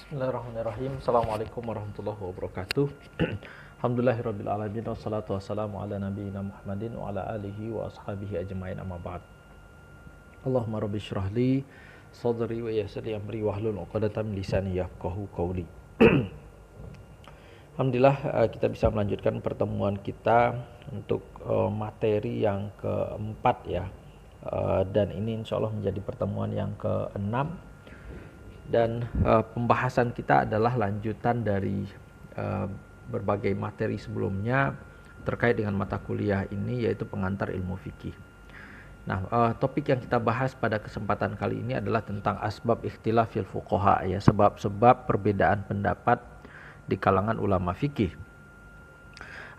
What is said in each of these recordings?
Bismillahirrahmanirrahim. Assalamualaikum warahmatullahi wabarakatuh. Alhamdulillahirabbil alamin wassalatu wassalamu ala nabiyyina Muhammadin wa ala alihi wa ashabihi ajmain amma ba'd. Allahumma rabbi shrah li sadri wa yassir li amri wahlul 'uqdatam min lisani yafqahu qawli. Alhamdulillah kita bisa melanjutkan pertemuan kita untuk materi yang keempat ya. Dan ini insyaallah menjadi pertemuan yang keenam. Dan pembahasan kita adalah lanjutan dari berbagai materi sebelumnya terkait dengan mata kuliah ini, yaitu pengantar ilmu fikih. Nah, topik yang kita bahas pada kesempatan kali ini adalah tentang asbab ikhtilafil fuqaha, ya, sebab-sebab perbedaan pendapat di kalangan ulama fikih.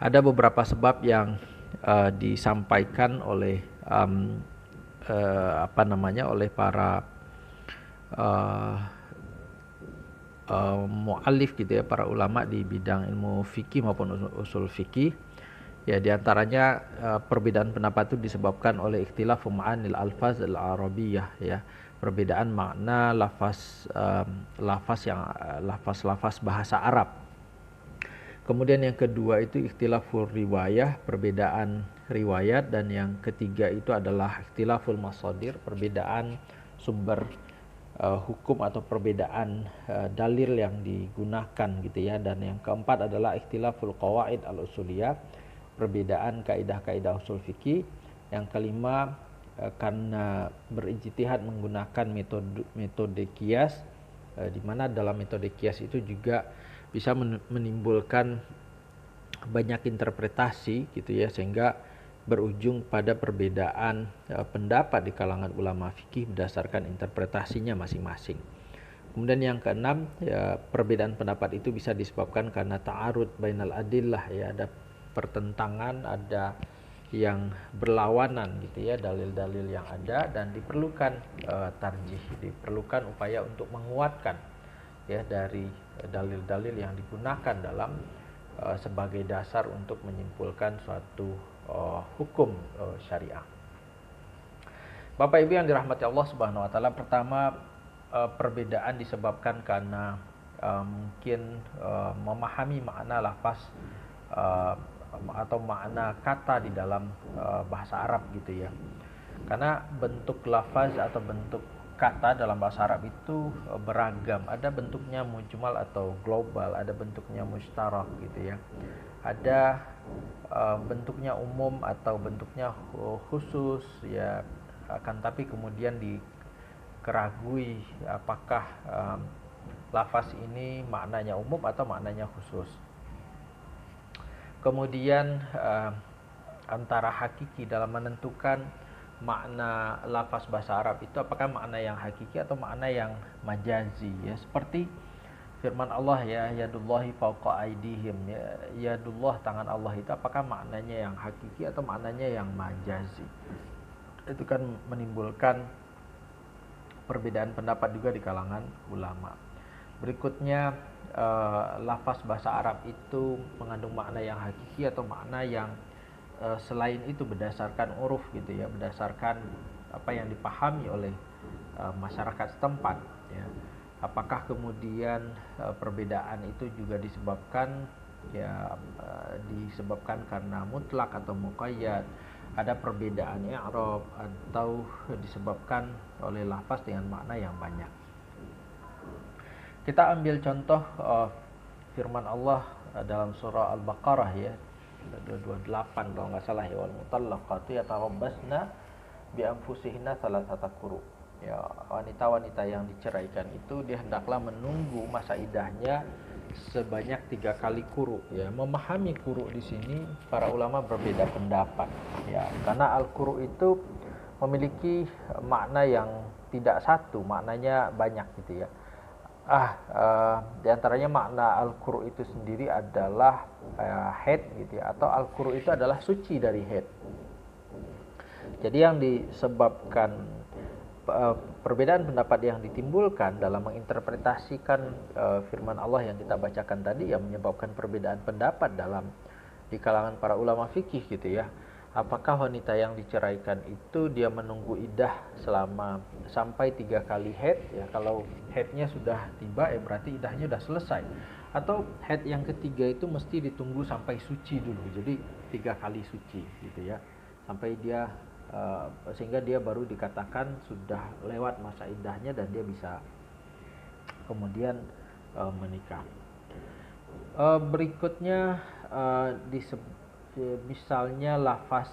Ada beberapa sebab yang disampaikan oleh oleh para mu'allif gitu ya, para ulama di bidang ilmu fikih maupun usul fikih. Ya, diantaranya perbedaan pendapat itu disebabkan oleh ikhtilafu ma'anil alfaz al-arabiyyah, ya, perbedaan makna lafaz bahasa Arab. Kemudian yang kedua itu ikhtilaful riwayah, perbedaan riwayat, dan yang ketiga itu adalah ikhtilaful masadir, perbedaan sumber hukum atau perbedaan dalil yang digunakan gitu ya. Dan yang keempat adalah ikhtilaful qawaid al-usuliyah, perbedaan kaidah-kaidah usul fikih. Yang kelima karena berijtihad menggunakan metode kias, di mana dalam metode kias itu juga bisa menimbulkan banyak interpretasi gitu ya, sehingga berujung pada perbedaan pendapat di kalangan ulama fikih berdasarkan interpretasinya masing-masing. Kemudian yang keenam, ya, perbedaan pendapat itu bisa disebabkan karena ta'arud bainal adillah, ya, ada pertentangan, ada yang berlawanan gitu ya, dalil-dalil yang ada, dan diperlukan tarjih, diperlukan upaya untuk menguatkan ya dari dalil-dalil yang digunakan dalam sebagai dasar untuk menyimpulkan suatu hukum syariah. Bapak Ibu yang dirahmati Allah Subhanahu wa taala, pertama perbedaan disebabkan karena mungkin memahami makna lafaz atau makna kata di dalam bahasa Arab gitu ya. Karena bentuk lafaz atau bentuk kata dalam bahasa Arab itu beragam. Ada bentuknya mujmal atau global, ada bentuknya mustarak gitu ya. Ada bentuknya umum atau bentuknya khusus ya, akan tapi kemudian dikeragui apakah lafaz ini maknanya umum atau maknanya khusus. Kemudian antara hakiki dalam menentukan makna lafaz bahasa Arab itu, apakah makna yang hakiki atau makna yang majazi ya, seperti firman Allah ya, yadullahi fawqa aidihim, ya, yadullah, tangan Allah itu apakah maknanya yang hakiki atau maknanya yang majazi. Itu kan menimbulkan perbedaan pendapat juga di kalangan ulama. Berikutnya lafaz bahasa Arab itu mengandung makna yang hakiki atau makna yang selain itu berdasarkan uruf gitu ya, berdasarkan apa yang dipahami oleh masyarakat setempat ya. Apakah kemudian perbedaan itu juga disebabkan disebabkan karena mutlak atau muqayyad, ada perbedaan i'rab, atau disebabkan oleh lafaz dengan makna yang banyak. Kita ambil contoh firman Allah dalam surah Al-Baqarah ya, 228 kalau nggak salah ya, wal mutallaqatu yatarabbasna bi anfusihinna salasata quru. Ya, wanita-wanita yang diceraikan itu dia hendaklah menunggu masa iddahnya sebanyak 3 kali quru ya. Memahami quru di sini para ulama berbeda pendapat ya, karena al-quru itu memiliki makna yang tidak satu, maknanya banyak gitu ya. Di antaranya makna al-quru itu sendiri adalah haid gitu ya, atau al-quru itu adalah suci dari haid. Jadi yang disebabkan perbedaan pendapat yang ditimbulkan dalam menginterpretasikan firman Allah yang kita bacakan tadi, yang menyebabkan perbedaan pendapat di kalangan para ulama fikih gitu ya, apakah wanita yang diceraikan itu dia menunggu iddah selama sampai 3 kali haid ya. Kalau haidnya sudah tiba ya berarti iddahnya sudah selesai, atau haid yang ketiga itu mesti ditunggu sampai suci dulu, jadi 3 kali suci gitu ya, sampai dia sehingga dia baru dikatakan sudah lewat masa iddahnya dan dia bisa kemudian menikah. Berikutnya misalnya lafaz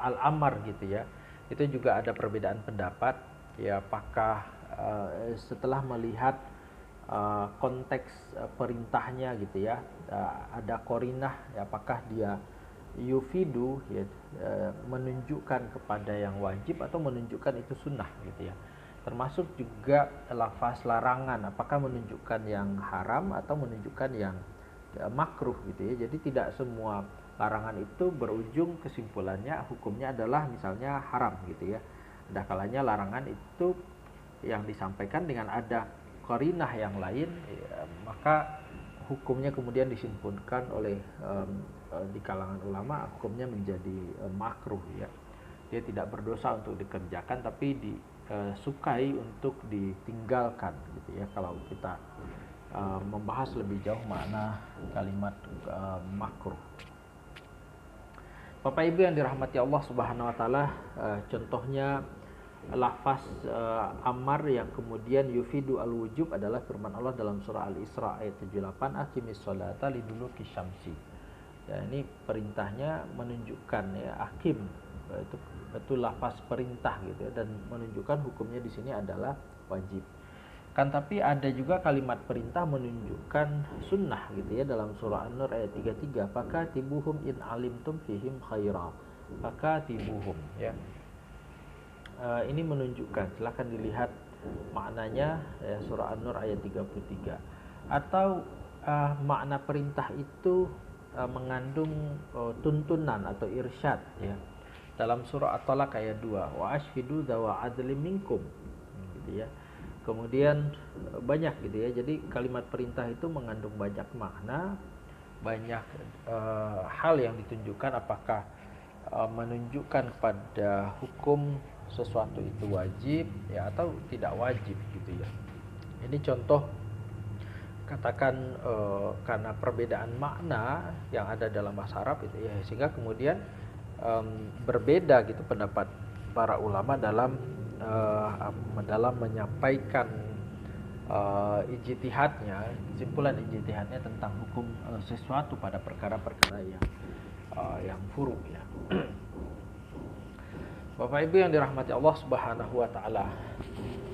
al-amar gitu ya, itu juga ada perbedaan pendapat ya, apakah setelah melihat konteks perintahnya gitu ya, ada korinah ya, apakah dia yufidu ya, menunjukkan kepada yang wajib atau menunjukkan itu sunnah gitu ya. Termasuk juga lafaz larangan, apakah menunjukkan yang haram atau menunjukkan yang makruh gitu ya. Jadi tidak semua larangan itu berujung kesimpulannya hukumnya adalah misalnya haram gitu ya. Ada kalanya larangan itu yang disampaikan dengan ada qarinah yang lain ya, maka hukumnya kemudian disimpulkan oleh di kalangan ulama hukumnya menjadi makruh ya. Dia tidak berdosa untuk dikerjakan tapi disukai untuk ditinggalkan gitu ya, kalau kita membahas lebih jauh makna kalimat makruh. Bapak Ibu yang dirahmati Allah Subhanahu wa taala, contohnya lafaz amar yang kemudian yufidu al-wujub adalah firman Allah dalam surah Al-Isra ayat 78, aqimis sholata liduluki syamsi. Ya, ini perintahnya menunjukkan ya, akim itu lafaz perintah gitu ya, dan menunjukkan hukumnya di sini adalah wajib. Kan tapi ada juga kalimat perintah menunjukkan sunnah gitu ya, dalam surah An-Nur ayat 33, fakatibuhum in alimtum fihim khaira, fakatibuhum ya. Ini menunjukkan, silahkan dilihat maknanya ya, surah An-Nur ayat 33. Atau makna perintah itu mengandung tuntunan atau irsyad ya, dalam surah At-Talaq ayat 2, wa ashhidu dzawa adlim minkum gitu ya. Kemudian banyak gitu ya. Jadi kalimat perintah itu mengandung banyak makna, banyak hal yang ditunjukkan, apakah menunjukkan kepada hukum sesuatu itu wajib ya atau tidak wajib gitu ya. Ini contoh katakan karena perbedaan makna yang ada dalam bahasa Arab itu ya, sehingga kemudian berbeda gitu pendapat para ulama dalam menyampaikan ijtihadnya, kesimpulan ijtihadnya tentang hukum sesuatu pada perkara-perkara yang furu ya. Bapak Ibu yang dirahmati Allah Subhanahu wa taala.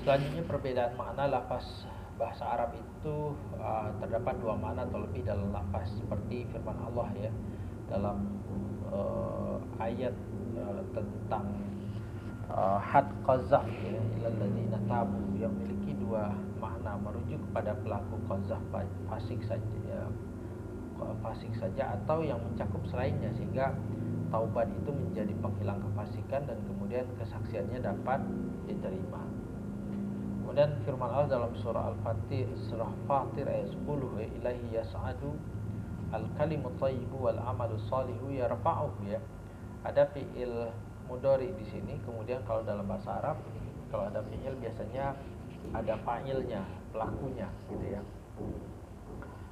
Selanjutnya perbedaan makna lafaz bahasa Arab itu terdapat 2 makna atau lebih dalam lafaz, seperti firman Allah ya dalam ayat tentang had qazaf ya, ilal ladzina tabu, yang memiliki 2 makna, merujuk kepada pelaku qazaf fasik saja atau yang mencakup selainnya, sehingga taubat itu menjadi penghilang kefasikan dan kemudian kesaksiannya dapat diterima. Kemudian firman Allah dalam surah Fatir ayat 10, ilahi yas'adu al-kalimu thayyibu wal amalu salihu yarfa'uhu ya. Ada fi'il mudhari di sini, kemudian kalau dalam bahasa Arab kalau ada fi'il biasanya ada fa'ilnya, pelakunya gitu ya.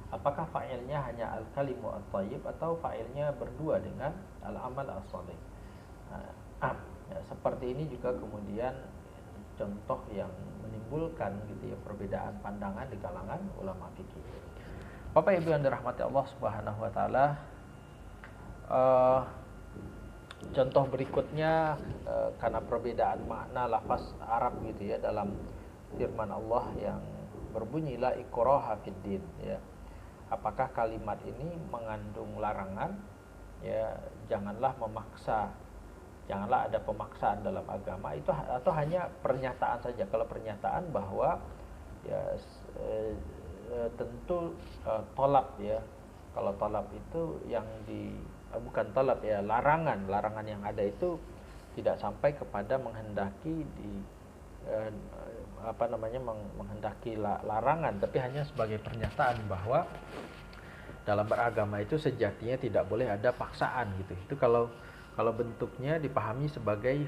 Apakah fa'ilnya hanya al-kalimu at-thayyib atau fa'ilnya berdua dengan al-amal as-salih? Ya, seperti ini juga kemudian contoh yang menimbulkan gitu ya perbedaan pandangan di kalangan ulama fikih. Bapak Ibu yang dirahmati Allah Subhanahu wa taala, contoh berikutnya karena perbedaan makna lafaz Arab gitu ya dalam firman Allah yang berbunyi la ikraha fid din ya. Apakah kalimat ini mengandung larangan ya, janganlah memaksa, janganlah ada pemaksaan dalam agama itu, atau hanya pernyataan saja? Kalau pernyataan bahwa ya tentu tolab ya, kalau tolab itu yang bukan tolab ya, larangan yang ada itu tidak sampai kepada menghendaki menghendaki larangan, tapi hanya sebagai pernyataan bahwa dalam beragama itu sejatinya tidak boleh ada paksaan gitu. Itu kalau kalau bentuknya dipahami sebagai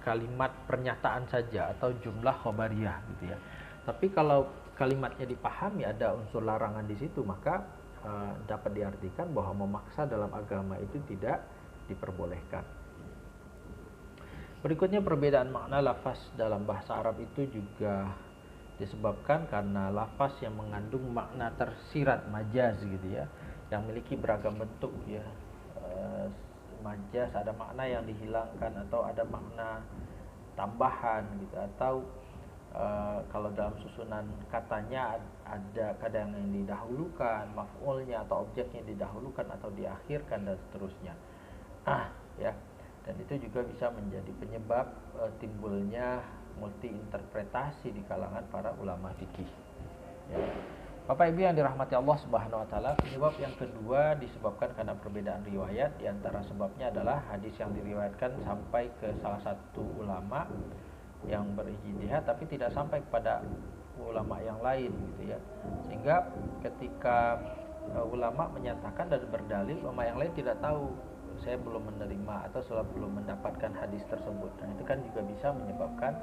kalimat pernyataan saja atau jumlah khobariyah gitu ya. Tapi kalau kalimatnya dipahami ada unsur larangan di situ, maka dapat diartikan bahwa memaksa dalam agama itu tidak diperbolehkan. Berikutnya perbedaan makna lafaz dalam bahasa Arab itu juga disebabkan karena lafaz yang mengandung makna tersirat majaz gitu ya, yang memiliki beragam bentuk ya. Majaz ada makna yang dihilangkan atau ada makna tambahan gitu, atau kalau dalam susunan katanya ada kadang yang didahulukan maf'ulnya atau objeknya didahulukan atau diakhirkan dan seterusnya. Ya. Dan itu juga bisa menjadi penyebab timbulnya multi interpretasi di kalangan para ulama fikih. Ya. Bapak Ibu yang dirahmati Allah Subhanahu wa taala, penyebab yang kedua disebabkan karena perbedaan riwayat. Di antara sebabnya adalah hadis yang diriwayatkan sampai ke salah satu ulama yang berijtihad tapi tidak sampai kepada ulama yang lain gitu ya. Sehingga ketika ulama menyatakan dan berdalil, ulama yang lain tidak tahu, saya belum menerima atau belum mendapatkan hadis tersebut. Dan itu kan juga bisa menyebabkan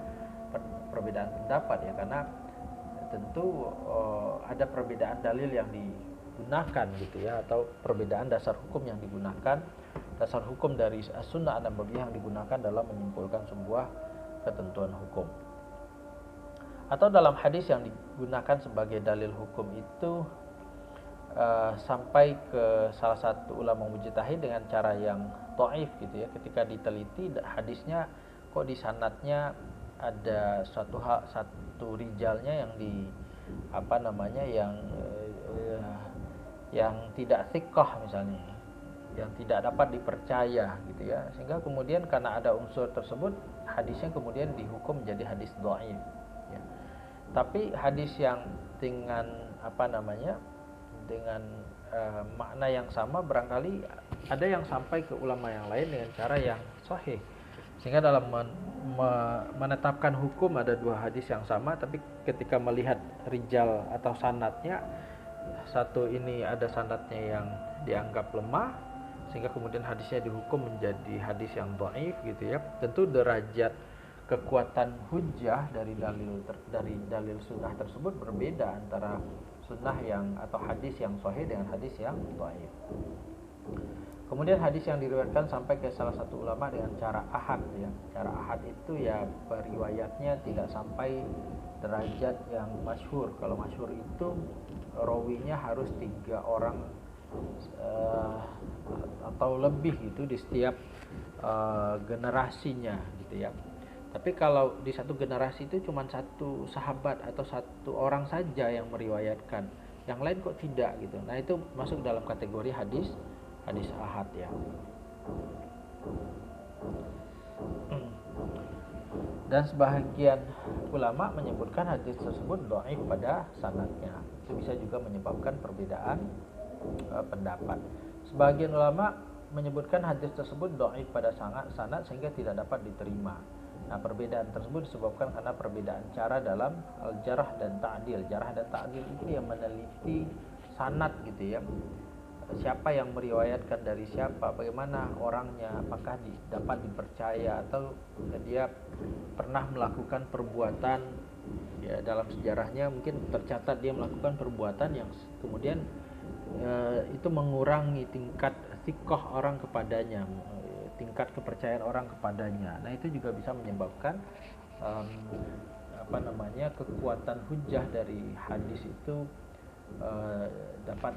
perbedaan pendapat ya, karena tentu ada perbedaan dalil yang digunakan gitu ya, atau perbedaan dasar hukum yang digunakan, dasar hukum dari As-Sunnah An-Nabawiyah yang digunakan dalam menyimpulkan sebuah ketentuan hukum. Atau dalam hadis yang digunakan sebagai dalil hukum itu sampai ke salah satu ulama mujtahid dengan cara yang dhaif gitu ya, ketika diteliti hadisnya kok di sanadnya ada satu rijalnya yang tidak thiqah misalnya, yang tidak dapat dipercaya gitu ya, sehingga kemudian karena ada unsur tersebut hadisnya kemudian dihukum menjadi hadis dhaif ya. Tapi hadis yang dengan dengan makna yang sama barangkali ada yang sampai ke ulama yang lain dengan cara yang sahih, sehingga dalam menetapkan hukum ada dua hadis yang sama, tapi ketika melihat rijal atau sanadnya, satu ini ada sanadnya yang dianggap lemah sehingga kemudian hadisnya dihukum menjadi hadis yang dhaif gitu ya. Tentu derajat kekuatan hujjah dari dalil sunnah tersebut berbeda antara sunnah yang atau hadis yang sahih dengan hadis yang dhaif. Kemudian hadis yang diriwayatkan sampai ke salah satu ulama dengan cara ahad ya. Cara ahad itu ya periwayatnya tidak sampai derajat yang masyhur. Kalau masyhur itu rawinya harus 3 orang atau lebih gitu di setiap generasinya gitu ya. Tapi kalau di satu generasi itu cuma satu sahabat atau satu orang saja yang meriwayatkan, yang lain kok tidak gitu. Nah itu masuk dalam kategori hadis ahad ya. Dan sebahagian ulama menyebutkan hadis tersebut dhaif pada sanadnya. Itu bisa juga menyebabkan perbedaan pendapat. Sebagian ulama menyebutkan hadis tersebut dhaif pada sanad sehingga tidak dapat diterima. Nah, perbedaan tersebut disebabkan karena perbedaan cara dalam al-jarh dan ta'dil. Jarh dan ta'dil itu yang meneliti sanad gitu ya. Siapa yang meriwayatkan dari siapa, bagaimana orangnya, apakah dapat dipercaya atau dia pernah melakukan perbuatan ya, dalam sejarahnya mungkin tercatat dia melakukan perbuatan yang kemudian itu mengurangi tingkat thiqah orang kepadanya, tingkat kepercayaan orang kepadanya. Nah itu juga bisa menyebabkan kekuatan hujjah dari hadis itu dapat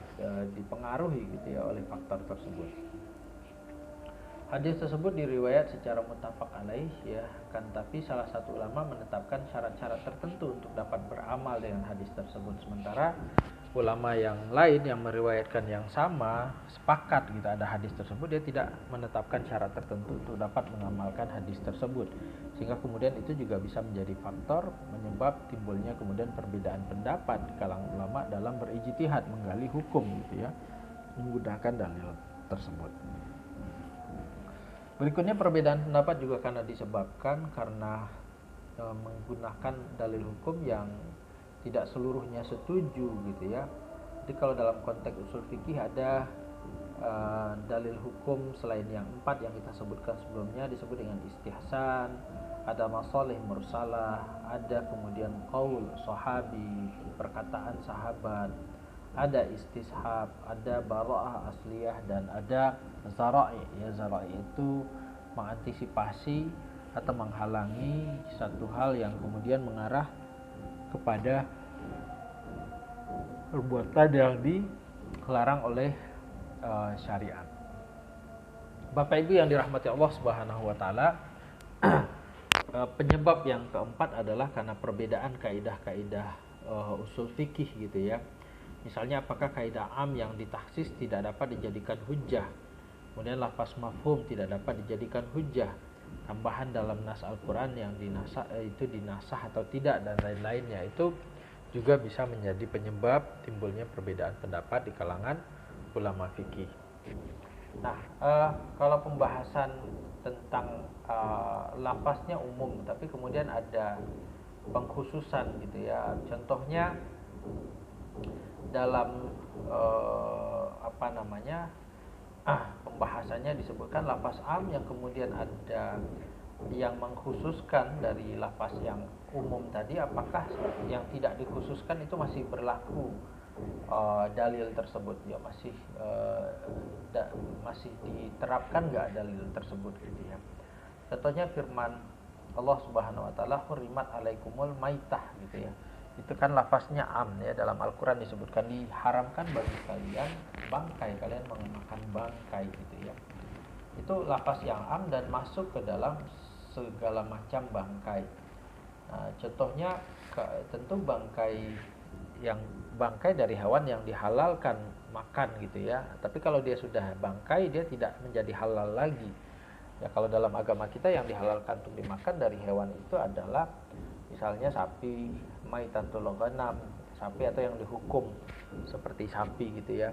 dipengaruhi gitu ya oleh faktor tersebut. Hadis tersebut diriwayat secara muttafaq alaih ya, kan tapi salah satu ulama menetapkan syarat-syarat tertentu untuk dapat beramal dengan hadis tersebut, sementara ulama yang lain yang meriwayatkan yang sama sepakat gitu ada hadis tersebut, dia tidak menetapkan syarat tertentu untuk dapat mengamalkan hadis tersebut, sehingga kemudian itu juga bisa menjadi faktor menyebab timbulnya kemudian perbedaan pendapat di kalangan ulama dalam berijtihad menggali hukum gitu ya, menggunakan dalil tersebut. Berikutnya perbedaan pendapat juga karena disebabkan karena menggunakan dalil hukum yang tidak seluruhnya setuju gitu ya. Jadi kalau dalam konteks usul fikih ada dalil hukum selain yang 4 yang kita sebutkan sebelumnya disebut dengan istihsan, ada masalih mursalah, ada kemudian qaul sahabi, perkataan sahabat, ada istishab, ada bara'ah asliyah, dan ada zara'i. Ya, zara'i itu mengantisipasi atau menghalangi satu hal yang kemudian mengarah kepada perbuatan yang dilarang oleh syariat. Bapak Ibu yang dirahmati Allah Subhanahu wa taala, penyebab yang keempat adalah karena perbedaan kaidah-kaidah usul fikih gitu ya. Misalnya apakah kaidah am yang ditahsis tidak dapat dijadikan hujjah, kemudian lafaz mafhum tidak dapat dijadikan hujjah, tambahan dalam nas Al-Quran yang itu dinasah atau tidak, dan lain-lainnya, itu juga bisa menjadi penyebab timbulnya perbedaan pendapat di kalangan ulama fikih. Nah, kalau pembahasan tentang lafaznya umum, tapi kemudian ada pengkhususan gitu ya. Contohnya dalam pembahasannya disebutkan lafaz am yang kemudian ada yang mengkhususkan dari lafaz yang umum tadi, apakah yang tidak dikhususkan itu masih berlaku dalil tersebut ya, masih diterapkan nggak dalil tersebut gitu ya. Contohnya firman Allah Subhanahu wa taala, hurimat alaikumul maitah gitu ya. Itu kan lafaznya am ya, dalam Al-Qur'an disebutkan diharamkan bagi kalian bangkai, kalian memakan bangkai gitu ya. Itu lafaz yang am dan masuk ke dalam segala macam bangkai. Nah, contohnya tentu bangkai dari hewan yang dihalalkan makan gitu ya. Tapi kalau dia sudah bangkai, dia tidak menjadi halal lagi. Ya, kalau dalam agama kita yang dihalalkan untuk dimakan dari hewan itu adalah misalnya sapi, maitatul ghanam, sapi atau yang dihukum seperti sapi gitu ya.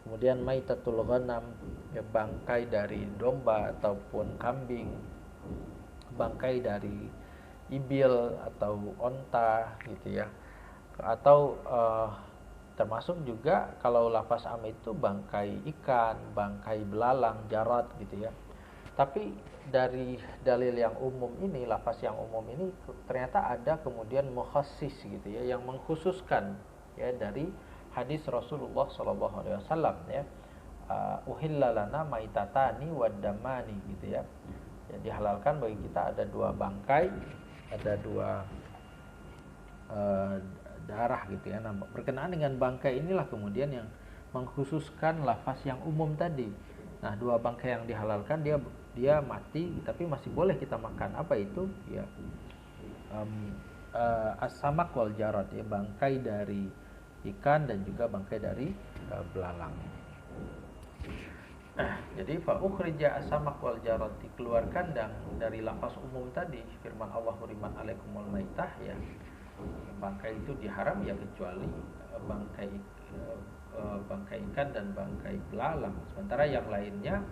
Kemudian maitatul ghanam, ya, bangkai dari domba ataupun kambing, bangkai dari ibil atau onta gitu ya. Atau termasuk juga kalau lafaz am itu bangkai ikan, bangkai belalang, jarat gitu ya. Tapi dari dalil yang umum ini, lafaz yang umum ini ternyata ada kemudian mukhassis gitu ya, yang mengkhususkan ya dari hadis Rasulullah SAW ya, uhilla lana maitatani waddamani gitu ya. Ya, dihalalkan bagi kita ada dua bangkai, ada dua darah gitu ya. Nah, berkenaan dengan bangkai inilah kemudian yang mengkhususkan lafaz yang umum tadi. Nah, dua bangkai yang dihalalkan dia mati tapi masih boleh kita makan. Apa itu? Ya, as-samak wal jarad ya, bangkai dari ikan dan juga bangkai dari belalang. Jadi fa ukhrija as-samak wal jarad, dikeluarkan dari lafaz umum tadi, firman Allah hurimat alaikumul maitah ya. Bangkai itu diharam ya kecuali bangkai ikan dan bangkai belalang. Sementara yang lainnya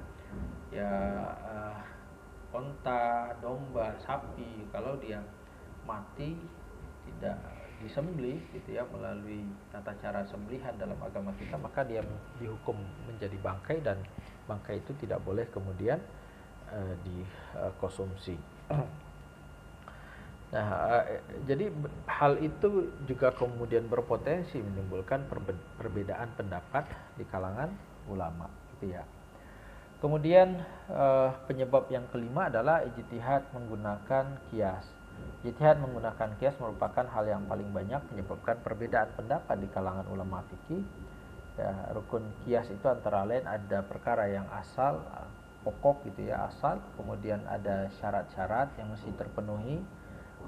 ya onta, domba, sapi, kalau dia mati tidak disembelih gitu ya melalui tata cara sembelihan dalam agama kita, maka dia dihukum menjadi bangkai dan bangkai itu tidak boleh kemudian dikonsumsi. Nah, jadi hal itu juga kemudian berpotensi menimbulkan perbedaan pendapat di kalangan ulama gitu ya. Kemudian penyebab yang kelima adalah ijtihad menggunakan qiyas. Ijtihad menggunakan qiyas merupakan hal yang paling banyak menyebabkan perbedaan pendapat di kalangan ulama fikih. Ya, rukun qiyas itu antara lain ada perkara yang asal, pokok gitu ya, asal, kemudian ada syarat-syarat yang mesti terpenuhi,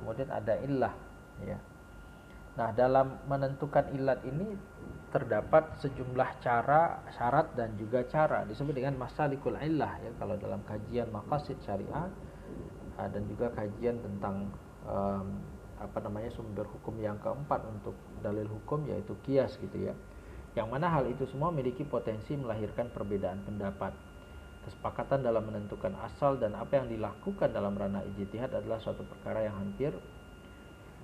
kemudian ada illah ya. Nah, dalam menentukan illat ini terdapat sejumlah cara, syarat dan juga cara, disebut dengan masalikul illah ya kalau dalam kajian maqasid syariah, dan juga kajian tentang sumber hukum yang keempat untuk dalil hukum, yaitu qiyas gitu ya. Yang mana hal itu semua memiliki potensi melahirkan perbedaan pendapat. Kesepakatan dalam menentukan asal dan apa yang dilakukan dalam ranah ijtihad adalah suatu perkara yang hampir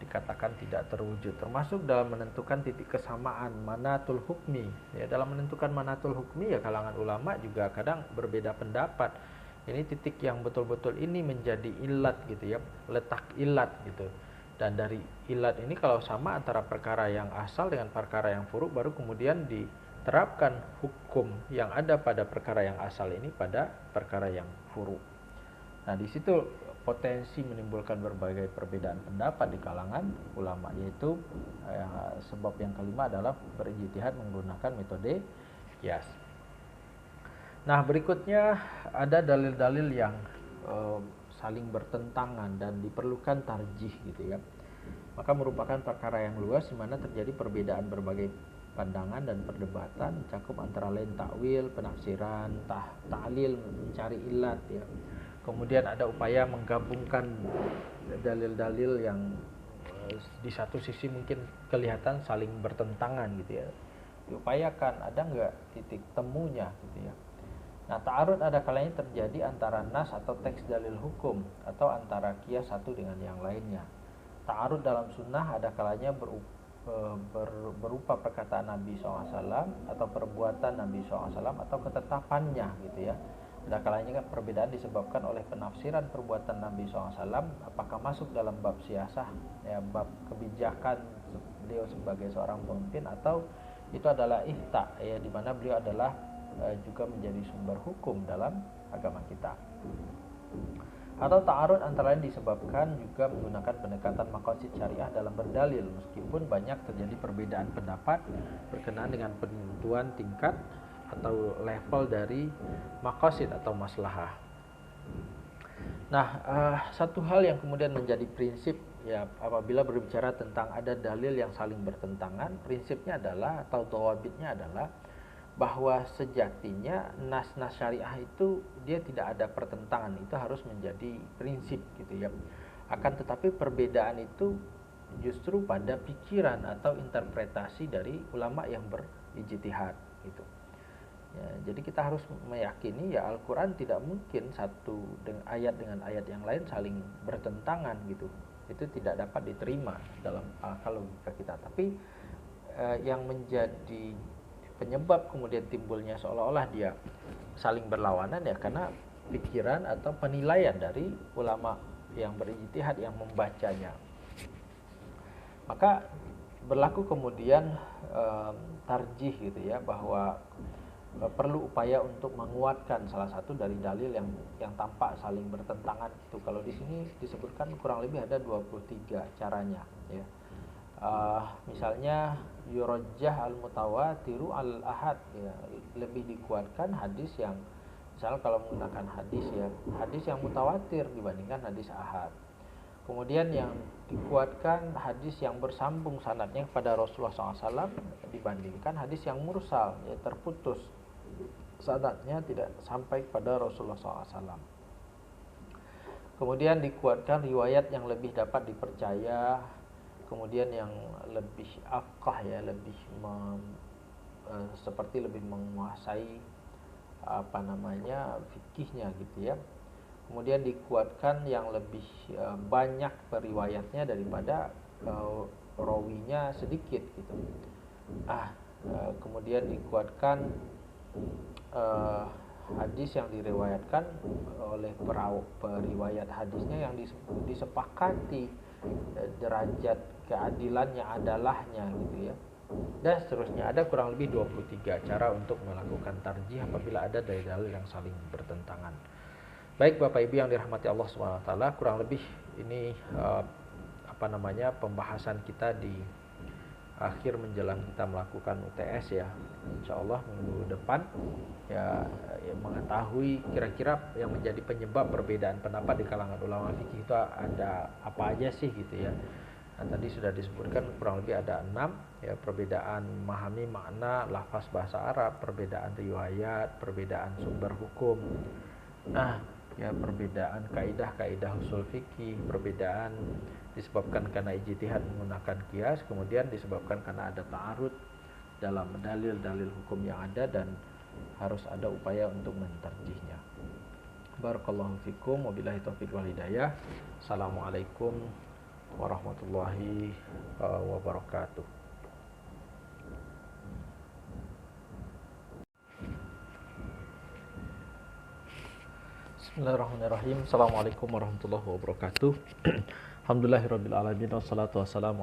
dikatakan tidak terwujud, termasuk dalam menentukan titik kesamaan manatul hukmi. Ya, dalam menentukan manatul hukmi ya kalangan ulama juga kadang berbeda pendapat. Ini titik yang betul-betul ini menjadi ilat gitu ya, letak ilat gitu. Dan dari ilat ini kalau sama antara perkara yang asal dengan perkara yang furu, baru kemudian diterapkan hukum yang ada pada perkara yang asal ini pada perkara yang furu. Nah, di situ potensi menimbulkan berbagai perbedaan pendapat di kalangan ulama, yaitu sebab yang kelima adalah berijtihad menggunakan metode qiyas. Nah, berikutnya ada dalil-dalil yang saling bertentangan dan diperlukan tarjih gitu ya. Maka merupakan perkara yang luas di mana terjadi perbedaan berbagai pandangan dan perdebatan, mencakup antara lain takwil, penafsiran, ta'lil, mencari ilat ya. Kemudian ada upaya menggabungkan dalil-dalil yang di satu sisi mungkin kelihatan saling bertentangan gitu ya. Diupayakan ada nggak titik temunya gitu ya. Nah, ta'arud ada kalanya terjadi antara nas atau teks dalil hukum atau antara qiyas satu dengan yang lainnya. Ta'arud dalam sunnah ada kalanya berupa perkataan Nabi SAW atau perbuatan Nabi SAW atau ketetapannya gitu ya. Ada kalanya perbedaan disebabkan oleh penafsiran perbuatan Nabi SAW, apakah masuk dalam bab siasah ya, bab kebijakan beliau sebagai seorang pemimpin, atau itu adalah ihta ya, di mana beliau adalah juga menjadi sumber hukum dalam agama kita. Atau ta'arud antara lain disebabkan juga menggunakan pendekatan maqasid syariah dalam berdalil, meskipun banyak terjadi perbedaan pendapat berkenaan dengan penentuan tingkat atau level dari maqasid atau maslahah. Nah, satu hal yang kemudian menjadi prinsip ya apabila berbicara tentang ada dalil yang saling bertentangan, prinsipnya adalah atau dhawabitnya adalah bahwa sejatinya nas-nas syariah itu dia tidak ada pertentangan, itu harus menjadi prinsip gitu ya. Akan tetapi perbedaan itu justru pada pikiran atau interpretasi dari ulama yang berijtihad gitu. Ya, jadi kita harus meyakini ya Al-Quran tidak mungkin satu ayat dengan ayat yang lain saling bertentangan gitu. Itu tidak dapat diterima dalam akal logika kita. Tapi yang menjadi penyebab kemudian timbulnya seolah-olah dia saling berlawanan ya karena pikiran atau penilaian dari ulama yang berijtihad yang membacanya. Maka berlaku kemudian tarjih gitu ya, bahwa perlu upaya untuk menguatkan salah satu dari dalil yang tampak saling bertentangan itu. Kalau di sini disebutkan kurang lebih ada 23 caranya ya. Misalnya yurajjah al-mutawatiru al-ahad ya, lebih dikuatkan hadis yang misalnya kalau menggunakan hadis ya, hadis yang mutawatir dibandingkan hadis ahad. Kemudian yang dikuatkan hadis yang bersambung sanadnya kepada Rasulullah SAW dibandingkan hadis yang mursal ya, terputus sanadnya tidak sampai kepada Rasulullah SAW. Kemudian dikuatkan riwayat yang lebih dapat dipercaya, kemudian yang lebih afqah ya, lebih seperti lebih menguasai fikihnya gitu ya. Kemudian dikuatkan yang lebih banyak periwayatnya daripada rawinya sedikit gitu. Kemudian dikuatkan hadis yang diriwayatkan oleh periwayat hadisnya yang disepakati derajat keadilannya adalahnya gitu ya. Dan seterusnya ada kurang lebih 23 cara untuk melakukan tarjih apabila ada dalil yang saling bertentangan. Baik Bapak Ibu yang dirahmati Allah SWT, kurang lebih ini pembahasan kita di akhir menjelang kita melakukan UTS ya. Insyaallah minggu depan ya mengetahui kira-kira yang menjadi penyebab perbedaan pendapat di kalangan ulama fikih itu ada apa aja sih gitu ya. Nah, tadi sudah disebutkan kurang lebih ada 6 ya, perbedaan memahami makna lafaz bahasa Arab, perbedaan riwayat, perbedaan sumber hukum. Ya, perbedaan kaidah-kaidah usul fikih, perbedaan disebabkan karena ijtihad menggunakan qiyas, kemudian disebabkan karena ada ta'arud dalam dalil-dalil hukum yang ada dan harus ada upaya untuk mentarjihnya. Barakallahu fikum, wabillahi taufiq wal hidayah. Assalamualaikum warahmatullahi wabarakatuh. Bismillahirrahmanirrahim. Assalamualaikum warahmatullahi wabarakatuh. Alhamdulillahirabbil alamin wassalatu wassalamu